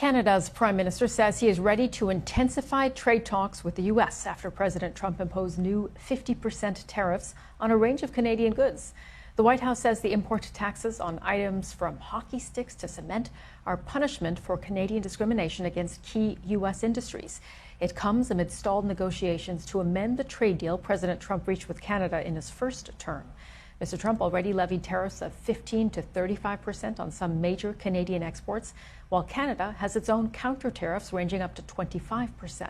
Canada's Prime Minister says he is ready to intensify trade talks with the U.S. after President Trump imposed new 50% tariffs on a range of Canadian goods. The White House says the import taxes on items from hockey sticks to cement are punishment for Canadian discrimination against key U.S. industries. It comes amid stalled negotiations to amend the trade deal President Trump reached with Canada in his first term. Mr. Trump already levied tariffs of 15% to 35% on some major Canadian exports, while Canada has its own counter tariffs ranging up to 25%.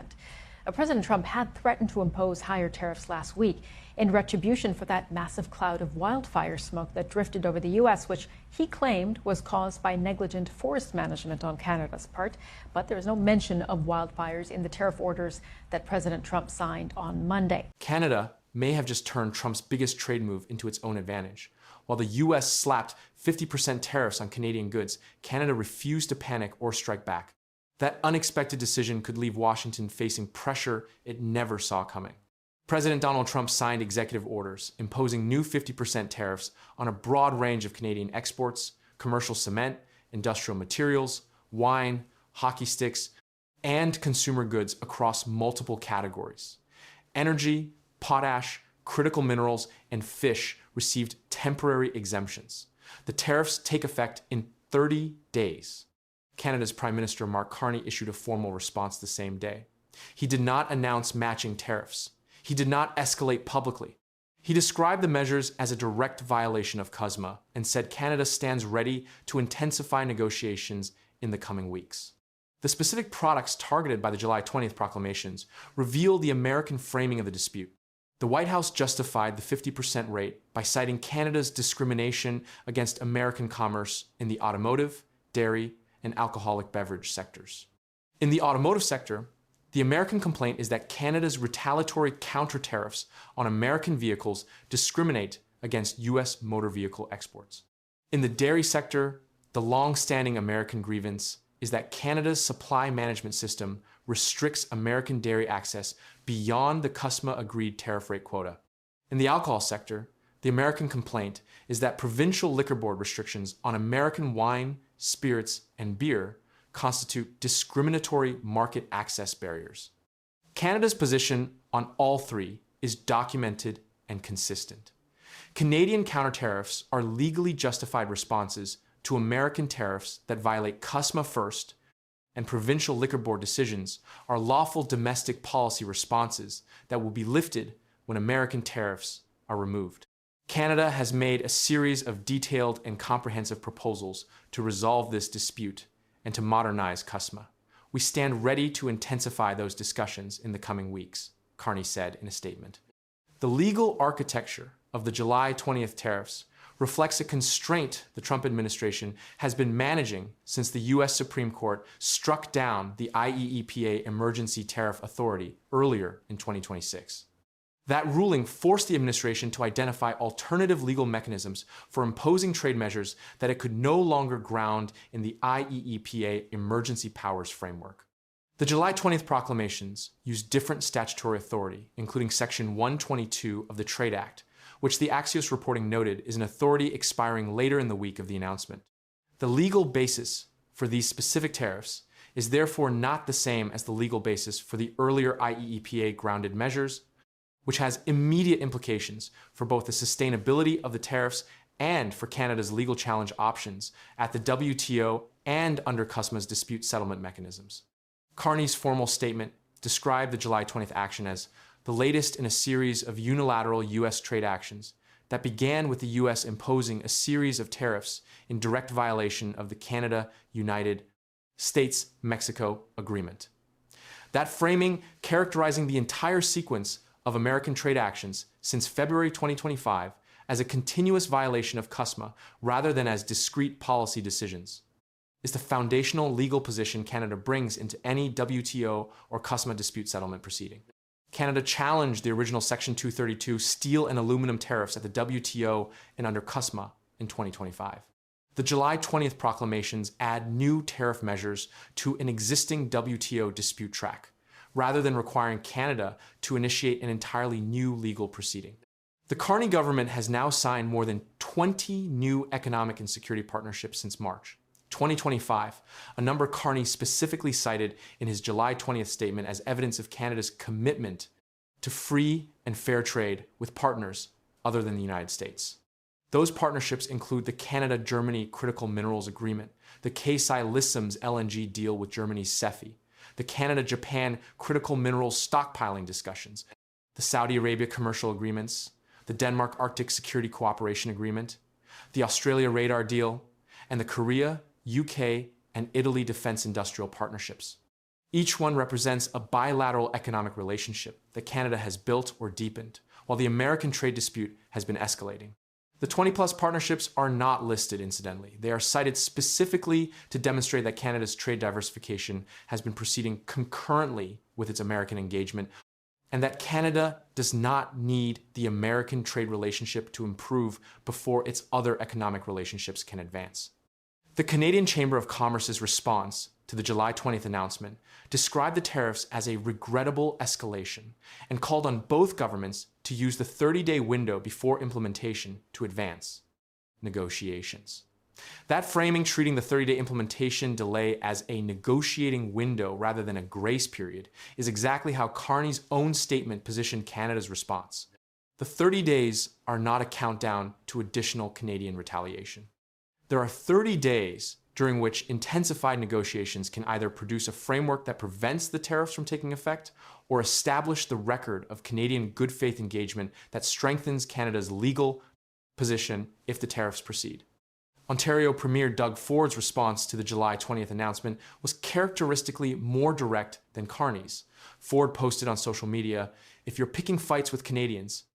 President Trump had threatened to impose higher tariffs last week in retribution for that massive cloud of wildfire smoke that drifted over the U.S., which he claimed was caused by negligent forest management on Canada's part. But there is no mention of wildfires in the tariff orders that President Trump signed on Monday. Canada may have just turned Trump's biggest trade move into its own advantage. While the U.S. slapped 50% tariffs on Canadian goods, Canada refused to panic or strike back. That unexpected decision could leave Washington facing pressure it never saw coming. President Donald Trump signed executive orders imposing new 50% tariffs on a broad range of Canadian exports, commercial cement, industrial materials, wine, hockey sticks, and consumer goods across multiple categories. Energy, potash, critical minerals, and fish received temporary exemptions. The tariffs take effect in 30 days. Canada's Prime Minister Mark Carney issued a formal response the same day. He did not announce matching tariffs. He did not escalate publicly. He described the measures as a direct violation of CUSMA and said Canada stands ready to intensify negotiations in the coming weeks. The specific products targeted by the July 20th proclamations reveal the American framing of the dispute. The White House justified the 50% rate by citing Canada's discrimination against American commerce in the automotive, dairy, and alcoholic beverage sectors. In the automotive sector, the American complaint is that Canada's retaliatory counter tariffs on American vehicles discriminate against U.S. motor vehicle exports. In the dairy sector, the long-standing American grievance is that Canada's supply management system restricts American dairy access beyond the CUSMA-agreed tariff rate quota. In the alcohol sector, the American complaint is that provincial liquor board restrictions on American wine, spirits, and beer constitute discriminatory market access barriers. Canada's position on all three is documented and consistent. Canadian counter-tariffs are legally justified responses to American tariffs that violate CUSMA first, and provincial liquor board decisions are lawful domestic policy responses that will be lifted when American tariffs are removed. Canada has made a series of detailed and comprehensive proposals to resolve this dispute and to modernize CUSMA. We stand ready to intensify those discussions in the coming weeks, Carney said in a statement. The legal architecture of the July 20th tariffs reflects a constraint the Trump administration has been managing since the U.S. Supreme Court struck down the IEEPA Emergency Tariff Authority earlier in 2026. That ruling forced the administration to identify alternative legal mechanisms for imposing trade measures that it could no longer ground in the IEEPA Emergency Powers Framework. The July 20th proclamations used different statutory authority, including Section 122 of the Trade Act, which the Axios reporting noted is an authority expiring later in the week of the announcement. The legal basis for these specific tariffs is therefore not the same as the legal basis for the earlier IEEPA grounded measures, which has immediate implications for both the sustainability of the tariffs and for Canada's legal challenge options at the WTO and under CUSMA's dispute settlement mechanisms. Carney's formal statement described the July 20th action as the latest in a series of unilateral U.S. trade actions that began with the U.S. imposing a series of tariffs in direct violation of the Canada-United States-Mexico Agreement. That framing characterizing the entire sequence of American trade actions since February 2025 as a continuous violation of CUSMA rather than as discrete policy decisions is the foundational legal position Canada brings into any WTO or CUSMA dispute settlement proceeding. Canada challenged the original Section 232 steel and aluminum tariffs at the WTO and under CUSMA in 2025. The July 20th proclamations add new tariff measures to an existing WTO dispute track, rather than requiring Canada to initiate an entirely new legal proceeding. The Carney government has now signed more than 20 new economic and security partnerships since March, 2025, a number Carney specifically cited in his July 20th statement as evidence of Canada's commitment to free and fair trade with partners other than the United States. Those partnerships include the Canada-Germany Critical Minerals Agreement, the Keisai Lissams LNG deal with Germany's CEFI, the Canada-Japan Critical Minerals Stockpiling discussions, the Saudi Arabia Commercial Agreements, the Denmark Arctic Security Cooperation Agreement, the Australia Radar Deal, and the Korea, UK, and Italy Defense Industrial Partnerships. Each one represents a bilateral economic relationship that Canada has built or deepened, while the American trade dispute has been escalating. The 20-plus partnerships are not listed, incidentally. They are cited specifically to demonstrate that Canada's trade diversification has been proceeding concurrently with its American engagement, and that Canada does not need the American trade relationship to improve before its other economic relationships can advance. The Canadian Chamber of Commerce's response to the July 20th announcement described the tariffs as a regrettable escalation and called on both governments to use the 30-day window before implementation to advance negotiations. That framing, treating the 30-day implementation delay as a negotiating window rather than a grace period, is exactly how Carney's own statement positioned Canada's response. The 30 days are not a countdown to additional Canadian retaliation. There are 30 days during which intensified negotiations can either produce a framework that prevents the tariffs from taking effect or establish the record of Canadian good faith engagement that strengthens Canada's legal position if the tariffs proceed. Ontario Premier Doug Ford's response to the July 20th announcement was characteristically more direct than Carney's. Ford posted on social media, "If you're picking fights with Canadians,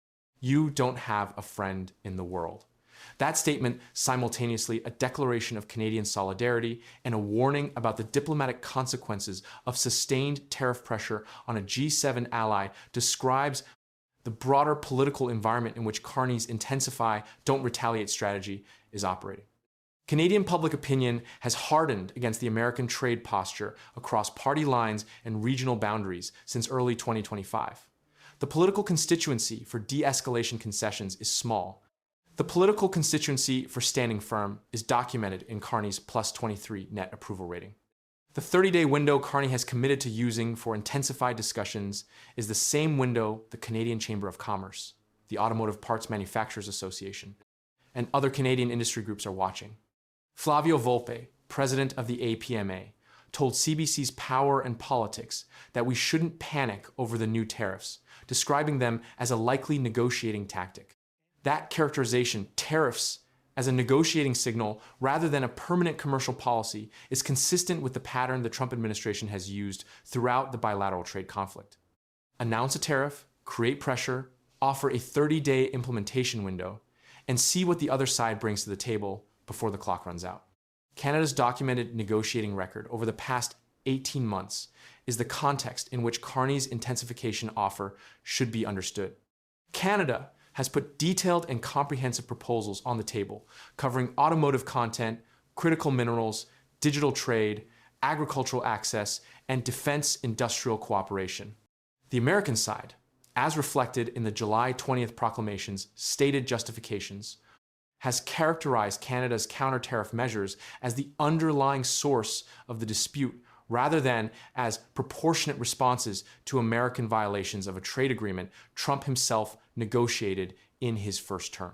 you don't have a friend in the world." That statement, simultaneously a declaration of Canadian solidarity and a warning about the diplomatic consequences of sustained tariff pressure on a G7 ally, describes the broader political environment in which Carney's Intensify, Don't Retaliate strategy is operating. Canadian public opinion has hardened against the American trade posture across party lines and regional boundaries since early 2025. The political constituency for de-escalation concessions is small. The political constituency for standing firm is documented in Carney's +23 net approval rating. The 30-day window Carney has committed to using for intensified discussions is the same window the Canadian Chamber of Commerce, the Automotive Parts Manufacturers Association, and other Canadian industry groups are watching. Flavio Volpe, president of the APMA, told CBC's Power and Politics that we shouldn't panic over the new tariffs, describing them as a likely negotiating tactic. That characterization, tariffs as a negotiating signal rather than a permanent commercial policy, is consistent with the pattern the Trump administration has used throughout the bilateral trade conflict. Announce a tariff, create pressure, offer a 30-day implementation window, and see what the other side brings to the table before the clock runs out. Canada's documented negotiating record over the past 18 months is the context in which Carney's intensification offer should be understood. Canada has put detailed and comprehensive proposals on the table, covering automotive content, critical minerals, digital trade, agricultural access, and defense industrial cooperation. The American side, as reflected in the July 20th proclamation's stated justifications, has characterized Canada's counter-tariff measures as the underlying source of the dispute rather than as proportionate responses to American violations of a trade agreement Trump himself negotiated in his first term.